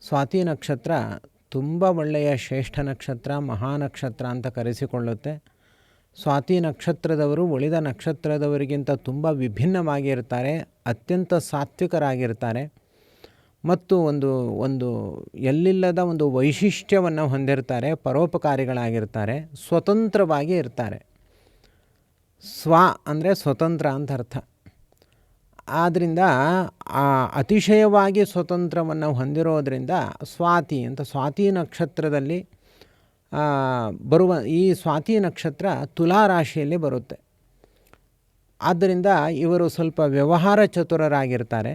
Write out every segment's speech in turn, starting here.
ಸ್ವಾತಿ ನಕ್ಷತ್ರ ತುಂಬ ಒಳ್ಳೆಯ ಶ್ರೇಷ್ಠ ನಕ್ಷತ್ರ, ಮಹಾನಕ್ಷತ್ರ ಅಂತ ಕರೆಸಿಕೊಳ್ಳುತ್ತೆ. ಸ್ವಾತಿ ನಕ್ಷತ್ರದವರು ಉಳಿದ ನಕ್ಷತ್ರದವರಿಗಿಂತ ತುಂಬ ವಿಭಿನ್ನವಾಗಿರ್ತಾರೆ, ಅತ್ಯಂತ ಸಾತ್ವಿಕರಾಗಿರ್ತಾರೆ ಮತ್ತು ಒಂದು ಎಲ್ಲಿಲ್ಲದ ಒಂದು ವೈಶಿಷ್ಟ್ಯವನ್ನು ಹೊಂದಿರ್ತಾರೆ, ಪರೋಪಕಾರಿಗಳಾಗಿರ್ತಾರೆ, ಸ್ವತಂತ್ರವಾಗಿ ಇರ್ತಾರೆ. ಸ್ವ ಅಂದರೆ ಸ್ವತಂತ್ರ ಅಂತ ಅರ್ಥ. ಆದ್ದರಿಂದ ಅತಿಶಯವಾಗಿ ಸ್ವತಂತ್ರವನ್ನು ಹೊಂದಿರೋದರಿಂದ ಸ್ವಾತಿ ಅಂತ. ಸ್ವಾತಿ ನಕ್ಷತ್ರದಲ್ಲಿ ಬರುವ ಈ ಸ್ವಾತಿ ನಕ್ಷತ್ರ ತುಲಾ ರಾಶಿಯಲ್ಲಿ ಬರುತ್ತೆ. ಆದ್ದರಿಂದ ಇವರು ಸ್ವಲ್ಪ ವ್ಯವಹಾರ ಚತುರರಾಗಿರ್ತಾರೆ.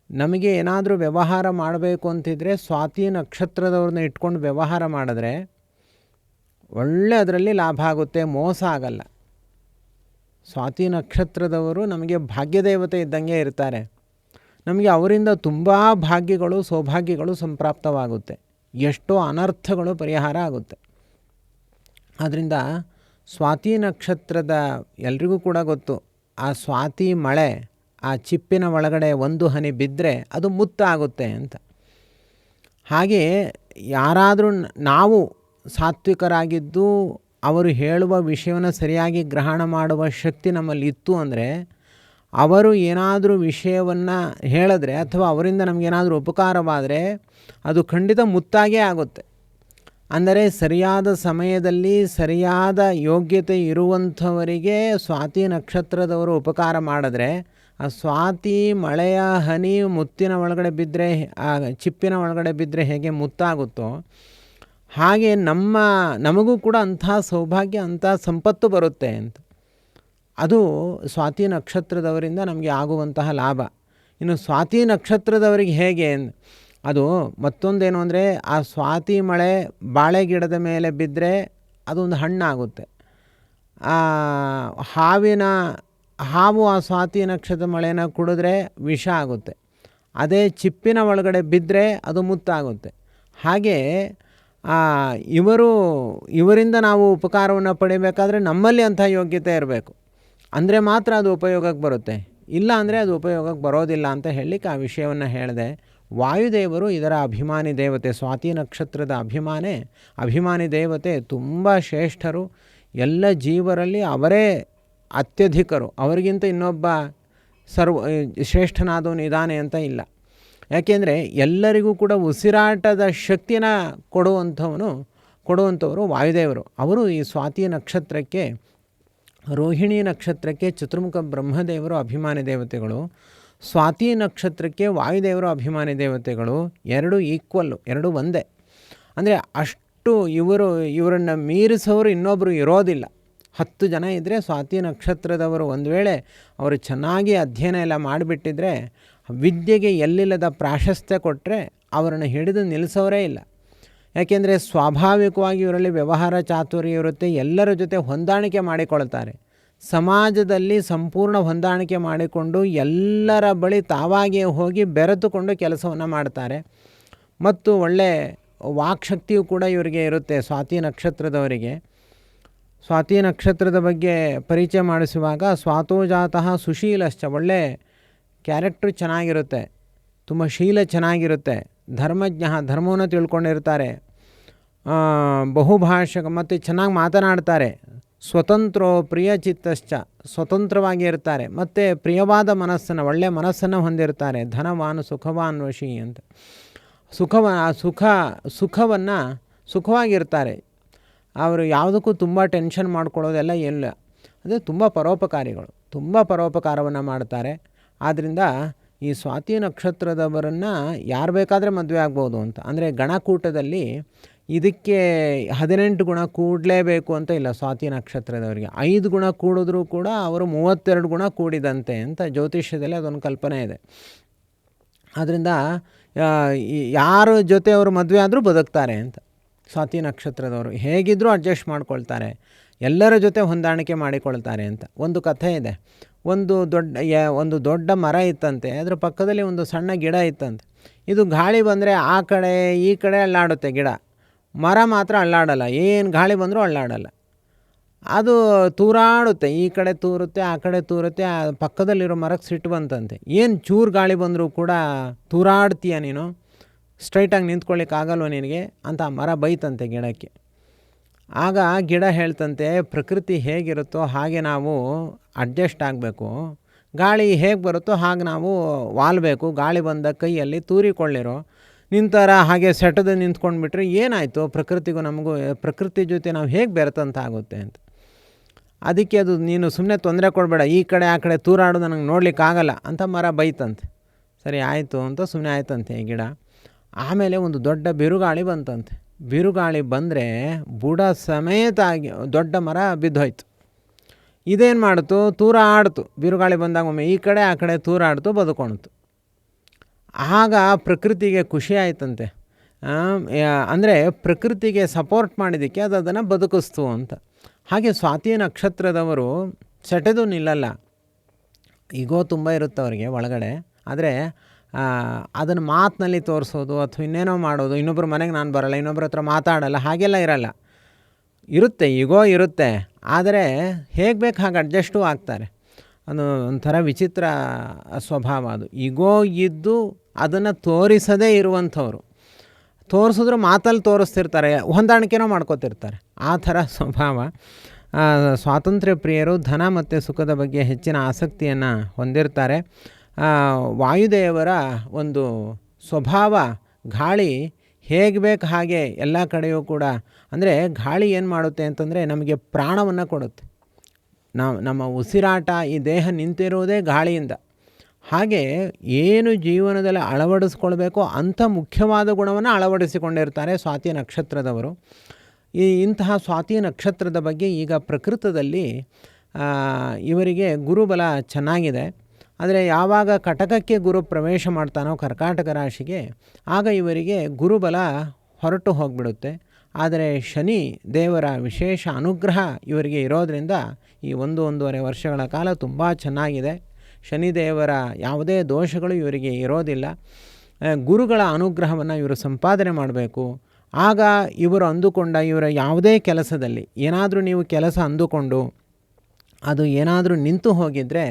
ನಮಗೆ ಏನಾದರೂ ವ್ಯವಹಾರ ಮಾಡಬೇಕು ಅಂತಿದ್ರೆ ಸ್ವಾತಿ ನಕ್ಷತ್ರದವ್ರನ್ನ ಇಟ್ಕೊಂಡು ವ್ಯವಹಾರ ಮಾಡಿದ್ರೆ ಒಳ್ಳೆ ಅದರಲ್ಲಿ ಲಾಭ ಆಗುತ್ತೆ, ಮೋಸ ಆಗಲ್ಲ. ಸ್ವಾತಿ ನಕ್ಷತ್ರದವರು ನಮಗೆ ಭಾಗ್ಯದೇವತೆ ಇದ್ದಂಗೆ ಇರ್ತಾರೆ. ನಮಗೆ ಅವರಿಂದ ತುಂಬ ಭಾಗ್ಯಗಳು, ಸೌಭಾಗ್ಯಗಳು ಸಂಪ್ರಾಪ್ತವಾಗುತ್ತೆ, ಎಷ್ಟೋ ಅನರ್ಥಗಳು ಪರಿಹಾರ ಆಗುತ್ತೆ. ಆದ್ದರಿಂದ ಸ್ವಾತಿ ನಕ್ಷತ್ರದ ಎಲ್ರಿಗೂ ಕೂಡ ಗೊತ್ತು, ಆ ಸ್ವಾತಿ ಮಳೆ ಆ ಚಿಪ್ಪಿನ ಒಳಗಡೆ ಒಂದು ಹನಿ ಬಿದ್ದರೆ ಅದು ಮುತ್ತಾಗುತ್ತೆ ಅಂತ. ಹಾಗೆ ಯಾರಾದರೂ ನಾವು ಸಾತ್ವಿಕರಾಗಿದ್ದು ಅವರು ಹೇಳುವ ವಿಷಯವನ್ನು ಸರಿಯಾಗಿ ಗ್ರಹಣ ಮಾಡುವ ಶಕ್ತಿ ನಮ್ಮಲ್ಲಿ ಇತ್ತು ಅಂದರೆ, ಅವರು ಏನಾದರೂ ವಿಷಯವನ್ನು ಹೇಳಿದ್ರೆ ಅಥವಾ ಅವರಿಂದ ನಮಗೇನಾದರೂ ಉಪಕಾರವಾದರೆ ಅದು ಖಂಡಿತ ಮುತ್ತಾಗೇ ಆಗುತ್ತೆ. ಅಂದರೆ ಸರಿಯಾದ ಸಮಯದಲ್ಲಿ ಸರಿಯಾದ ಯೋಗ್ಯತೆ ಇರುವಂಥವರಿಗೆ ಸ್ವಾತಿ ನಕ್ಷತ್ರದವರು ಉಪಕಾರ ಮಾಡಿದ್ರೆ ಆ ಸ್ವಾತಿ ಮಳೆಯ ಹನಿ ಮುತ್ತಿನ ಒಳಗಡೆ ಬಿದ್ದರೆ, ಆ ಚಿಪ್ಪಿನ ಒಳಗಡೆ ಬಿದ್ದರೆ ಹೇಗೆ ಮುತ್ತಾಗುತ್ತೋ ಹಾಗೆ ನಮಗೂ ಕೂಡ ಅಂಥ ಸೌಭಾಗ್ಯ, ಅಂಥ ಸಂಪತ್ತು ಬರುತ್ತೆ ಅಂತ. ಅದು ಸ್ವಾತಿ ನಕ್ಷತ್ರದವರಿಂದ ನಮಗೆ ಆಗುವಂತಹ ಲಾಭ. ಇನ್ನು ಸ್ವಾತಿ ನಕ್ಷತ್ರದವರಿಗೆ ಹೇಗೆ ಅದು ಮತ್ತೊಂದೇನು ಅಂದರೆ, ಆ ಸ್ವಾತಿ ಮಳೆ ಬಾಳೆ ಗಿಡದ ಮೇಲೆ ಬಿದ್ದರೆ ಅದೊಂದು ಹಣ್ಣಾಗುತ್ತೆ. ಹಾವು ಆ ಸ್ವಾತಿ ನಕ್ಷತ್ರ ಮಳೆನ ಕುಡಿದ್ರೆ ವಿಷ ಆಗುತ್ತೆ. ಅದೇ ಚಿಪ್ಪಿನ ಒಳಗಡೆ ಬಿದ್ದರೆ ಅದು ಮುತ್ತಾಗುತ್ತೆ. ಹಾಗೆ ಇವರಿಂದ ನಾವು ಉಪಕಾರವನ್ನು ಪಡಿಬೇಕಾದ್ರೆ ನಮ್ಮಲ್ಲಿ ಅಂಥ ಯೋಗ್ಯತೆ ಇರಬೇಕು, ಅಂದರೆ ಮಾತ್ರ ಅದು ಉಪಯೋಗಕ್ಕೆ ಬರುತ್ತೆ. ಇಲ್ಲ ಅಂದರೆ ಅದು ಉಪಯೋಗಕ್ಕೆ ಬರೋದಿಲ್ಲ ಅಂತ ಹೇಳಲಿಕ್ಕೆ ಆ ವಿಷಯವನ್ನು ಹೇಳಿದೆ. ವಾಯುದೇವರು ಇದರ ಅಭಿಮಾನಿ ದೇವತೆ, ಸ್ವಾತಿ ನಕ್ಷತ್ರದ ಅಭಿಮಾನಿ ದೇವತೆ. ತುಂಬ ಶ್ರೇಷ್ಠರು, ಎಲ್ಲ ಜೀವರಲ್ಲಿ ಅವರೇ ಅತ್ಯಧಿಕರು. ಅವರಿಗಿಂತ ಇನ್ನೊಬ್ಬ ಶ್ರೇಷ್ಠನಾದವನು ಇದ್ದಾನೆ ಅಂತ ಇಲ್ಲ. ಯಾಕೆಂದರೆ ಎಲ್ಲರಿಗೂ ಕೂಡ ಉಸಿರಾಟದ ಶಕ್ತಿನ ಕೊಡುವಂಥವರು ವಾಯುದೇವರು. ಅವರು ಈ ಸ್ವಾತಿ ನಕ್ಷತ್ರಕ್ಕೆ, ರೋಹಿಣಿ ನಕ್ಷತ್ರಕ್ಕೆ ಚತುರ್ಮುಖ ಬ್ರಹ್ಮದೇವರು ಅಭಿಮಾನಿ ದೇವತೆಗಳು, ಸ್ವಾತಿ ನಕ್ಷತ್ರಕ್ಕೆ ವಾಯುದೇವರು ಅಭಿಮಾನಿ ದೇವತೆಗಳು. ಎರಡು ಈಕ್ವಲ್ಲು, ಎರಡು ಒಂದೇ. ಅಂದರೆ ಅಷ್ಟು ಇವರನ್ನು ಮೀರಿಸೋರು ಇನ್ನೊಬ್ಬರು ಇರೋದಿಲ್ಲ. 10 ಜನ ಇದ್ದರೆ ಸ್ವಾತಿ ನಕ್ಷತ್ರದವರು ಒಂದು ವೇಳೆ ಅವರು ಚೆನ್ನಾಗಿ ಅಧ್ಯಯನ ಎಲ್ಲ ಮಾಡಿಬಿಟ್ಟಿದ್ರೆ, ವಿದ್ಯೆಗೆ ಎಲ್ಲಿಲ್ಲದ ಪ್ರಾಶಸ್ತ್ಯ ಕೊಟ್ಟರೆ ಅವರನ್ನು ಹಿಡಿದು ನಿಲ್ಲಿಸೋರೇ ಇಲ್ಲ. ಯಾಕೆಂದರೆ ಸ್ವಾಭಾವಿಕವಾಗಿ ಇವರಲ್ಲಿ ವ್ಯವಹಾರ ಚಾತುರ್ಯ ಇರುತ್ತೆ, ಎಲ್ಲರ ಜೊತೆ ಹೊಂದಾಣಿಕೆ ಮಾಡಿಕೊಳ್ತಾರೆ. ಸಮಾಜದಲ್ಲಿ ಸಂಪೂರ್ಣ ಹೊಂದಾಣಿಕೆ ಮಾಡಿಕೊಂಡು ಎಲ್ಲರ ಬಳಿ ತಾವಾಗಿಯೇ ಹೋಗಿ ಬೆರೆತುಕೊಂಡು ಕೆಲಸವನ್ನು ಮಾಡ್ತಾರೆ. ಮತ್ತು ಒಳ್ಳೆ ವಾಕ್ಶಕ್ತಿಯು ಕೂಡ ಇವರಿಗೆ ಇರುತ್ತೆ ಸ್ವಾತಿ ನಕ್ಷತ್ರದವರಿಗೆ. ಸ್ವಾತಿ ನಕ್ಷತ್ರದ ಬಗ್ಗೆ ಪರಿಚಯ ಮಾಡಿಸುವಾಗ, ಸ್ವಾತೋಜಾತಃ ಸುಶೀಲಶ್ಚ, ಒಳ್ಳೆ ಕ್ಯಾರೆಕ್ಟ್ರು ಚೆನ್ನಾಗಿರುತ್ತೆ, ತುಂಬ ಶೀಲ ಚೆನ್ನಾಗಿರುತ್ತೆ, ಧರ್ಮಜ್ಞ, ಧರ್ಮವನ್ನು ತಿಳ್ಕೊಂಡಿರ್ತಾರೆ, ಬಹುಭಾಷಕ ಮತ್ತು ಚೆನ್ನಾಗಿ ಮಾತನಾಡ್ತಾರೆ, ಸ್ವತಂತ್ರೋ ಪ್ರಿಯಚಿತ್ತಶ್ಚ, ಸ್ವತಂತ್ರವಾಗಿ ಇರ್ತಾರೆ, ಮತ್ತು ಪ್ರಿಯವಾದ ಮನಸ್ಸನ್ನು, ಒಳ್ಳೆಯ ಮನಸ್ಸನ್ನು ಹೊಂದಿರ್ತಾರೆ, ಧನವಾನ್ ಸುಖವಾನ್ ವಶಿ ಅಂತ. ಸುಖವಾಗಿರ್ತಾರೆ. ಅವರು ಯಾವುದಕ್ಕೂ ತುಂಬ ಟೆನ್ಷನ್ ಮಾಡ್ಕೊಳ್ಳೋದೆಲ್ಲ ಇಲ್ಲ. ಅದೇ ತುಂಬ ಪರೋಪಕಾರವನ್ನು ಮಾಡ್ತಾರೆ. ಆದ್ದರಿಂದ ಈ ಸ್ವಾತಿ ನಕ್ಷತ್ರದವರನ್ನು ಯಾರು ಬೇಕಾದರೆ ಮದುವೆ ಆಗ್ಬೋದು ಅಂತ. ಅಂದರೆ ಗಣಕೂಟದಲ್ಲಿ ಇದಕ್ಕೆ 18 ಗುಣ ಕೂಡಲೇಬೇಕು ಅಂತ ಇಲ್ಲ. ಸ್ವಾತಿ ನಕ್ಷತ್ರದವರಿಗೆ 5 ಗುಣ ಕೂಡಿದ್ರೂ ಕೂಡ ಅವರು 32 ಗುಣ ಕೂಡಿದಂತೆ ಅಂತ ಜ್ಯೋತಿಷ್ಯದಲ್ಲಿ ಅದೊಂದು ಕಲ್ಪನೆ ಇದೆ. ಆದ್ದರಿಂದ ಯಾರ ಜೊತೆ ಅವರು ಮದುವೆ ಆದರೂ ಬದುಕ್ತಾರೆ ಅಂತ. ಸ್ವಾತಿ ನಕ್ಷತ್ರದವರು ಹೇಗಿದ್ದರೂ ಅಡ್ಜಸ್ಟ್ ಮಾಡ್ಕೊಳ್ತಾರೆ, ಎಲ್ಲರ ಜೊತೆ ಹೊಂದಾಣಿಕೆ ಮಾಡಿಕೊಳ್ತಾರೆ ಅಂತ. ಒಂದು ಕಥೆ ಇದೆ. ಒಂದು ದೊಡ್ಡ ಮರ ಇತ್ತಂತೆ, ಅದರ ಪಕ್ಕದಲ್ಲಿ ಒಂದು ಸಣ್ಣ ಗಿಡ ಇತ್ತಂತೆ. ಇದು ಗಾಳಿ ಬಂದರೆ ಆ ಕಡೆ ಈ ಕಡೆ ಅಲ್ಲಾಡುತ್ತೆ ಗಿಡ, ಮರ ಮಾತ್ರ ಅಲ್ಲಾಡಲ್ಲ. ಏನು ಗಾಳಿ ಬಂದರೂ ಅಲ್ಲಾಡಲ್ಲ. ಅದು ತೂರಾಡುತ್ತೆ, ಈ ಕಡೆ ತೂರುತ್ತೆ ಆ ಕಡೆ ತೂರುತ್ತೆ. ಆ ಪಕ್ಕದಲ್ಲಿರೋ ಮರಕ್ಕೆ ಸಿಟ್ಟು ಬಂತಂತೆ, ಏನು ಚೂರು ಗಾಳಿ ಬಂದರೂ ಕೂಡ ತೂರಾಡ್ತೀಯ ನೀನು, ಸ್ಟ್ರೈಟಾಗಿ ನಿಂತ್ಕೊಳ್ಳಿಕ್ಕಾಗಲ್ವ ನಿನಗೆ ಅಂತ ಆ ಮರ ಬೈತಂತೆ ಗಿಡಕ್ಕೆ. ಆಗ ಗಿಡ ಹೇಳ್ತಂತೆ, ಪ್ರಕೃತಿ ಹೇಗಿರುತ್ತೋ ಹಾಗೆ ನಾವು ಅಡ್ಜಸ್ಟ್ ಆಗಬೇಕು, ಗಾಳಿ ಹೇಗೆ ಬರುತ್ತೋ ಹಾಗೆ ನಾವು ವಾಲ್ಬೇಕು, ಗಾಳಿ ಬಂದ ಕೈಯಲ್ಲಿ ತೂರಿಕೊಳ್ಳಿರೋ, ನಿಂತರ ಹಾಗೆ ಸೆಟದು ನಿಂತ್ಕೊಂಡ್ಬಿಟ್ರೆ ಏನಾಯಿತು, ಪ್ರಕೃತಿಗೂ ನಮಗೂ, ಪ್ರಕೃತಿ ಜೊತೆ ನಾವು ಹೇಗೆ ಬೆರೆತಂತ ಆಗುತ್ತೆ ಅಂತ. ಅದಕ್ಕೆ ಅದು ನೀನು ಸುಮ್ಮನೆ ತೊಂದರೆ ಕೊಡಬೇಡ, ಈ ಕಡೆ ಆ ಕಡೆ ತೂರಾಡೋದು ನನಗೆ ನೋಡಲಿಕ್ಕಾಗಲ್ಲ ಅಂತ ಮರ ಬೈತಂತೆ. ಸರಿ ಆಯಿತು ಅಂತ ಸುಮ್ಮನೆ ಆಯ್ತಂತೆ ಈ ಗಿಡ. ಆಮೇಲೆ ಒಂದು ದೊಡ್ಡ ಬಿರುಗಾಳಿ ಬಂತಂತೆ. ಬಿರುಗಾಳಿ ಬಂದರೆ ಬುಡ ಸಮೇತ ಆಗಿ ದೊಡ್ಡ ಮರ ಬಿದ್ದೋಯ್ತು. ಇದೇನು ಮಾಡ್ತು, ತೂರಾಡ್ತು. ಬಿರುಗಾಳಿ ಬಂದಾಗ ಒಮ್ಮೆ ಈ ಕಡೆ ಆ ಕಡೆ ತೂರಾಡ್ತು, ಬದುಕೊಳ್ತು. ಆಗ ಪ್ರಕೃತಿಗೆ ಖುಷಿ ಆಯ್ತಂತೆ. ಅಂದರೆ ಪ್ರಕೃತಿಗೆ ಸಪೋರ್ಟ್ ಮಾಡಿದ್ದಕ್ಕೆ ಅದು ಅದನ್ನು ಬದುಕಿಸ್ತು ಅಂತ. ಹಾಗೆ ಸ್ವಾತಿ ನಕ್ಷತ್ರದವರು ಸೆಟೆದು ನಿಲ್ಲಲ್ಲ. ಈಗೋ ತುಂಬ ಇರುತ್ತೆ ಅವರಿಗೆ ಒಳಗಡೆ. ಆದರೆ ಅದನ್ನು ಮಾತಿನಲ್ಲಿ ತೋರಿಸೋದು ಅಥವಾ ಇನ್ನೇನೋ ಮಾಡೋದು, ಇನ್ನೊಬ್ಬರ ಮನೆಗೆ ನಾನು ಬರೋಲ್ಲ, ಇನ್ನೊಬ್ಬರ ಹತ್ರ ಮಾತಾಡಲ್ಲ, ಹಾಗೆಲ್ಲ ಇರಲ್ಲ. ಇರುತ್ತೆ, ಈಗೋ ಇರುತ್ತೆ, ಆದರೆ ಹೇಗೆ ಬೇಕು ಹಾಗೆ ಅಡ್ಜಸ್ಟು ಆಗ್ತಾರೆ. ಅದು ಒಂಥರ ವಿಚಿತ್ರ ಸ್ವಭಾವ. ಅದು ಈಗೋ ಇದ್ದು ಅದನ್ನು ತೋರಿಸದೇ ಇರುವಂಥವ್ರು. ತೋರಿಸಿದ್ರು ಮಾತಲ್ಲಿ ತೋರಿಸ್ತಿರ್ತಾರೆ, ಹೊಂದಾಣಿಕೆನೋ ಮಾಡ್ಕೋತಿರ್ತಾರೆ. ಆ ಥರ ಸ್ವಭಾವ. ಸ್ವಾತಂತ್ರ್ಯ ಪ್ರಿಯರು, ಧನ ಮತ್ತು ಸುಖದ ಬಗ್ಗೆ ಹೆಚ್ಚಿನ ಆಸಕ್ತಿಯನ್ನು ಹೊಂದಿರ್ತಾರೆ. ವಾಯುದೇವರ ಒಂದು ಸ್ವಭಾವ, ಗಾಳಿ ಹೇಗೆ ಬೇಕು ಹಾಗೆ ಎಲ್ಲ ಕಡೆಯೂ ಕೂಡ, ಅಂದರೆ ಗಾಳಿ ಏನು ಮಾಡುತ್ತೆ ಅಂತಂದರೆ ನಮಗೆ ಪ್ರಾಣವನ್ನು ಕೊಡುತ್ತೆ. ನಮ್ಮ ಉಸಿರಾಟ, ಈ ದೇಹ ನಿಂತಿರುವುದೇ ಗಾಳಿಯಿಂದ. ಹಾಗೆ ಏನು ಜೀವನದಲ್ಲಿ ಅಳವಡಿಸ್ಕೊಳ್ಬೇಕೋ ಅಂಥ ಮುಖ್ಯವಾದ ಗುಣವನ್ನು ಅಳವಡಿಸಿಕೊಂಡಿರ್ತಾರೆ ಸ್ವಾತಿ ನಕ್ಷತ್ರದವರು. ಇಂತಹ ಸ್ವಾತಿ ನಕ್ಷತ್ರದ ಬಗ್ಗೆ ಈಗ ಪ್ರಕೃತದಲ್ಲಿ ಇವರಿಗೆ ಗುರುಬಲ ಚೆನ್ನಾಗಿದೆ. ಆದರೆ ಯಾವಾಗ ಕಟಕಕ್ಕೆ ಗುರು ಪ್ರವೇಶ ಮಾಡ್ತಾನೋ ಕರ್ಕಾಟಕ ರಾಶಿಗೆ, ಆಗ ಇವರಿಗೆ ಗುರುಬಲ ಹೊರಟು ಹೋಗಿಬಿಡುತ್ತೆ. ಆದರೆ ಶನಿ ದೇವರ ವಿಶೇಷ ಅನುಗ್ರಹ ಇವರಿಗೆ ಇರೋದರಿಂದ ಈ 1-1.5 ವರ್ಷಗಳ ಕಾಲ ತುಂಬ ಚೆನ್ನಾಗಿದೆ. ಶನಿದೇವರ ಯಾವುದೇ ದೋಷಗಳು ಇವರಿಗೆ ಇರೋದಿಲ್ಲ. ಗುರುಗಳ ಅನುಗ್ರಹವನ್ನು ಇವರು ಸಂಪಾದನೆ ಮಾಡಬೇಕು. ಆಗ ಇವರು ಅಂದುಕೊಂಡ ಇವರ ಯಾವುದೇ ಕೆಲಸದಲ್ಲಿ ಏನಾದರೂ ನೀವು ಕೆಲಸ ಅಂದುಕೊಂಡು ಅದು ಏನಾದರೂ ನಿಂತು ಹೋಗಿದ್ದರೆ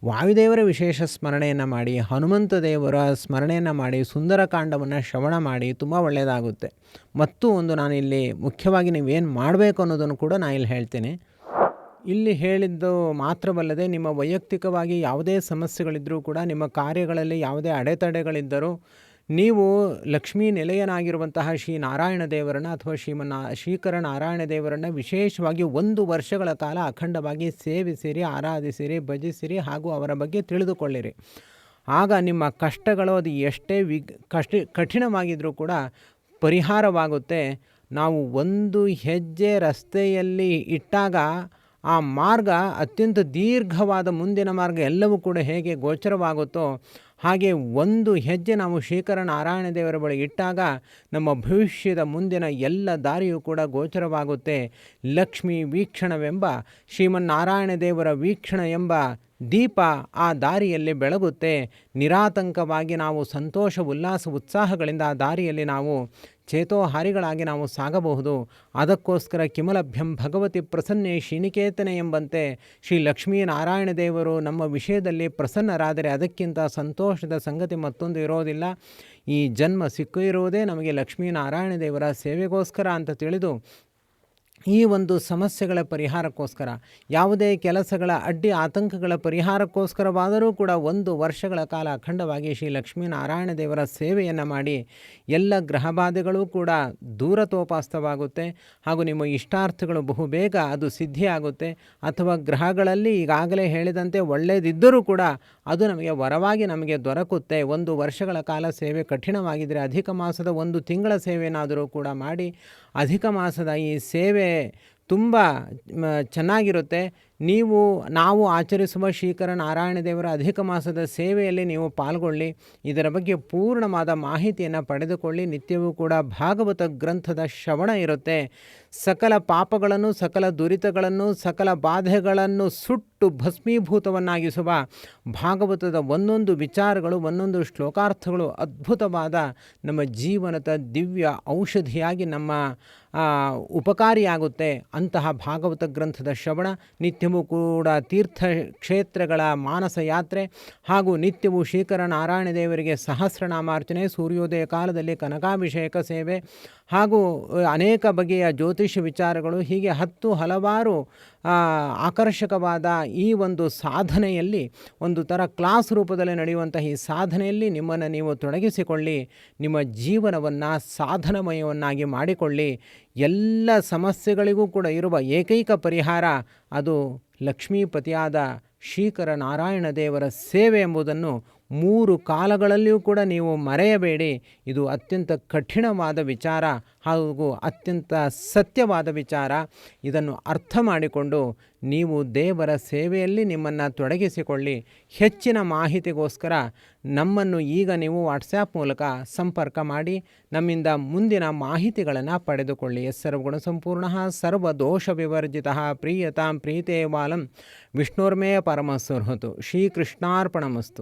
ವಾಯುದೇವರ ವಿಶೇಷ ಸ್ಮರಣೆಯನ್ನು ಮಾಡಿ, ಹನುಮಂತ ದೇವರ ಸ್ಮರಣೆಯನ್ನು ಮಾಡಿ, ಸುಂದರಕಾಂಡವನ್ನು ಶ್ರವಣ ಮಾಡಿ, ತುಂಬ ಒಳ್ಳೆಯದಾಗುತ್ತೆ. ಮತ್ತು ಒಂದು ನಾನಿಲ್ಲಿ ಮುಖ್ಯವಾಗಿ ನೀವೇನು ಮಾಡಬೇಕು ಅನ್ನೋದನ್ನು ಕೂಡ ನಾನು ಇಲ್ಲಿ ಹೇಳ್ತೇನೆ. ಇಲ್ಲಿ ಹೇಳಿದ್ದು ಮಾತ್ರವಲ್ಲದೆ ನಿಮ್ಮ ವೈಯಕ್ತಿಕವಾಗಿ ಯಾವುದೇ ಸಮಸ್ಯೆಗಳಿದ್ದರೂ ಕೂಡ, ನಿಮ್ಮ ಕಾರ್ಯಗಳಲ್ಲಿ ಯಾವುದೇ ಅಡೆತಡೆಗಳಿದ್ದರೂ ನೀವು ಲಕ್ಷ್ಮೀ ನಿಲಯನಾಗಿರುವಂತಹ ಶ್ರೀ ನಾರಾಯಣ ದೇವರನ್ನು ಅಥವಾ ಶ್ರೀಕರ ನಾರಾಯಣ ದೇವರನ್ನು ವಿಶೇಷವಾಗಿ 1 ವರ್ಷಗಳ ಕಾಲ ಅಖಂಡವಾಗಿ ಸೇವಿಸಿರಿ, ಆರಾಧಿಸಿರಿ, ಭಜಿಸಿರಿ, ಹಾಗೂ ಅವರ ಬಗ್ಗೆ ತಿಳಿದುಕೊಳ್ಳಿರಿ. ಆಗ ನಿಮ್ಮ ಕಷ್ಟಗಳು ಅದು ಎಷ್ಟೇ ಕಠಿಣವಾಗಿದ್ದರೂ ಕೂಡ ಪರಿಹಾರವಾಗುತ್ತೆ. ನಾವು ಒಂದು ಹೆಜ್ಜೆ ರಸ್ತೆಯಲ್ಲಿ ಇಟ್ಟಾಗ ಆ ಮಾರ್ಗ ಅತ್ಯಂತ ದೀರ್ಘವಾದ ಮುಂದಿನ ಮಾರ್ಗ ಎಲ್ಲವೂ ಕೂಡ ಹೇಗೆ ಗೋಚರವಾಗುತ್ತೋ ಹಾಗೆ ಒಂದು ಹೆಜ್ಜೆ ನಾವು ಶ್ರೀಕರ ನಾರಾಯಣ ದೇವರ ಬಳಿ ಇಟ್ಟಾಗ ನಮ್ಮ ಭವಿಷ್ಯದ ಮುಂದಿನ ಎಲ್ಲ ದಾರಿಯೂ ಕೂಡ ಗೋಚರವಾಗುತ್ತೆ. ಲಕ್ಷ್ಮೀ ವೀಕ್ಷಣವೆಂಬ ಶ್ರೀಮನ್ನಾರಾಯಣ ದೇವರ ವೀಕ್ಷಣ ಎಂಬ ದೀಪ ಆ ದಾರಿಯಲ್ಲಿ ಬೆಳಗುತ್ತೆ. ನಿರಾತಂಕವಾಗಿ ನಾವು ಸಂತೋಷ, ಉಲ್ಲಾಸ, ಉತ್ಸಾಹಗಳಿಂದ ಆ ದಾರಿಯಲ್ಲಿ ನಾವು ಚೇತೋಹಾರಿಗಳಾಗಿ ನಾವು ಸಾಗಬಹುದು. ಅದಕ್ಕೋಸ್ಕರ ಕಿಮಲಭ್ಯಂ ಭಗವತಿ ಪ್ರಸನ್ನೆ ಶ್ರೀನಿಕೇತನೆ ಎಂಬಂತೆ ಶ್ರೀ ಲಕ್ಷ್ಮೀ ನಾರಾಯಣ ದೇವರು ನಮ್ಮ ವಿಷಯದಲ್ಲಿ ಪ್ರಸನ್ನರಾದರೆ ಅದಕ್ಕಿಂತ ಸಂತೋಷದ ಸಂಗತಿ ಮತ್ತೊಂದು ಇರೋದಿಲ್ಲ. ಈ ಜನ್ಮ ಸಿಕ್ಕಿರುವುದೇ ನಮಗೆ ಲಕ್ಷ್ಮೀ ನಾರಾಯಣ ದೇವರ ಸೇವೆಗೋಸ್ಕರ ಅಂತ ತಿಳಿದು ಈ ಒಂದು ಸಮಸ್ಯೆಗಳ ಪರಿಹಾರಕ್ಕೋಸ್ಕರ, ಯಾವುದೇ ಕೆಲಸಗಳ ಅಡ್ಡಿ ಆತಂಕಗಳ ಪರಿಹಾರಕ್ಕೋಸ್ಕರವಾದರೂ ಕೂಡ 1 ವರ್ಷಗಳ ಕಾಲ ಅಖಂಡವಾಗಿ ಶ್ರೀ ಲಕ್ಷ್ಮೀನಾರಾಯಣ ದೇವರ ಸೇವೆಯನ್ನು ಮಾಡಿ ಎಲ್ಲ ಗ್ರಹಬಾಧೆಗಳೂ ಕೂಡ ದೂರತೋಪಾಸ್ತವಾಗುತ್ತೆ. ಹಾಗೂ ನಿಮ್ಮ ಇಷ್ಟಾರ್ಥಗಳು ಬಹುಬೇಗ ಅದು ಸಿದ್ಧಿಯಾಗುತ್ತೆ. ಅಥವಾ ಗ್ರಹಗಳಲ್ಲಿ ಈಗಾಗಲೇ ಹೇಳಿದಂತೆ ಒಳ್ಳೆಯದಿದ್ದರೂ ಕೂಡ ಅದು ನಮಗೆ ವರವಾಗಿ ನಮಗೆ ದೊರಕುತ್ತೆ. 1 ವರ್ಷಗಳ ಕಾಲ ಸೇವೆ ಕಠಿಣವಾಗಿದ್ದರೆ ಅಧಿಕ ಮಾಸದ 1 ತಿಂಗಳ ಸೇವೆನಾದರೂ ಕೂಡ ಮಾಡಿ, ಅಧಿಕ ಮಾಸದ ಈ ಸೇವೆ ತುಂಬ ಚೆನ್ನಾಗಿರುತ್ತೆ. ನಾವು ಆಚರಿಸುವ ಶ್ರೀಕರ ನಾರಾಯಣ ದೇವರ ಅಧಿಕ ಮಾಸದ ಸೇವೆಯಲ್ಲಿ ನೀವು ಪಾಲ್ಗೊಳ್ಳಿ. ಇದರ ಬಗ್ಗೆ ಪೂರ್ಣವಾದ ಮಾಹಿತಿಯನ್ನು ಪಡೆದುಕೊಳ್ಳಿ. ನಿತ್ಯವೂ ಕೂಡ ಭಾಗವತ ಗ್ರಂಥದ ಶ್ರವಣ ಇರುತ್ತೆ. ಸಕಲ ಪಾಪಗಳನ್ನು, ಸಕಲ ದುರಿತಗಳನ್ನು, ಸಕಲ ಬಾಧೆಗಳನ್ನು ಸುಟ್ಟು ಭಸ್ಮೀಭೂತವನ್ನಾಗಿಸುವ ಭಾಗವತದ ಒಂದೊಂದು ವಿಚಾರಗಳು, ಒಂದೊಂದು ಶ್ಲೋಕಾರ್ಥಗಳು ಅದ್ಭುತವಾದ ನಮ್ಮ ಜೀವನದ ದಿವ್ಯ ಔಷಧಿಯಾಗಿ ನಮ್ಮ ಉಪಕಾರಿಯಾಗುತ್ತೆ. ಅಂತಹ ಭಾಗವತ ಗ್ರಂಥದ ಶ್ರವಣ, ನಿತ್ಯವೂ ಕೂಡ ತೀರ್ಥಕ್ಷೇತ್ರಗಳ ಮಾನಸ ಯಾತ್ರೆ ಹಾಗೂ ನಿತ್ಯವೂ ಶ್ರೀಕರನಾರಾಯಣ ದೇವರಿಗೆ ಸಹಸ್ರನಾಮಾರ್ಚನೆ, ಸೂರ್ಯೋದಯ ಕಾಲದಲ್ಲಿ ಕನಕಾಭಿಷೇಕ ಸೇವೆ ಹಾಗೂ ಅನೇಕ ಬಗೆಯ ಜ್ಯೋತಿಷ ವಿಚಾರಗಳು, ಹೀಗೆ ಹಲವಾರು ಆಕರ್ಷಕವಾದ ಈ ಒಂದು ಸಾಧನೆಯಲ್ಲಿ, ಒಂದು ಥರ ಕ್ಲಾಸ್ ರೂಪದಲ್ಲಿ ನಡೆಯುವಂತಹ ಈ ಸಾಧನೆಯಲ್ಲಿ ನಿಮ್ಮನ್ನು ನೀವು ತೊಡಗಿಸಿಕೊಳ್ಳಿ. ನಿಮ್ಮ ಜೀವನವನ್ನು ಸಾಧನಮಯವನ್ನಾಗಿ ಮಾಡಿಕೊಳ್ಳಿ. ಎಲ್ಲ ಸಮಸ್ಯೆಗಳಿಗೂ ಕೂಡ ಇರುವ ಏಕೈಕ ಪರಿಹಾರ ಅದು ಲಕ್ಷ್ಮೀಪತಿಯಾದ ಶ್ರೀಕರನಾರಾಯಣ ದೇವರ ಸೇವೆ ಎಂಬುದನ್ನು 3 ಕಾಲಗಳಲ್ಲಿಯೂ ಕೂಡ ನೀವು ಮರೆಯಬೇಡಿ. ಇದು ಅತ್ಯಂತ ಕಠಿಣವಾದ ವಿಚಾರ ಹಾಗೂ ಅತ್ಯಂತ ಸತ್ಯವಾದ ವಿಚಾರ. ಇದನ್ನು ಅರ್ಥ ಮಾಡಿಕೊಂಡು ನೀವು ದೇವರ ಸೇವೆಯಲ್ಲಿ ನಿಮ್ಮನ್ನು ತೊಡಗಿಸಿಕೊಳ್ಳಿ. ಹೆಚ್ಚಿನ ಮಾಹಿತಿಗೋಸ್ಕರ ನಮ್ಮನ್ನು ಈಗ ನೀವು ವಾಟ್ಸ್ಯಾಪ್ ಮೂಲಕ ಸಂಪರ್ಕ ಮಾಡಿ ನಮ್ಮಿಂದ ಮುಂದಿನ ಮಾಹಿತಿಗಳನ್ನು ಪಡೆದುಕೊಳ್ಳಿ. ಸರ್ವಗುಣ ಸಂಪೂರ್ಣ ಸರ್ವದೋಷ ವಿವರ್ಜಿತ ಪ್ರೀಯತಾಂ ಪ್ರೀತೇ ಬಾಲಂ ವಿಷ್ಣುರ್ಮೇ ಪರಮಸುರ್ಹತು. ಶ್ರೀಕೃಷ್ಣಾರ್ಪಣಮಸ್ತು.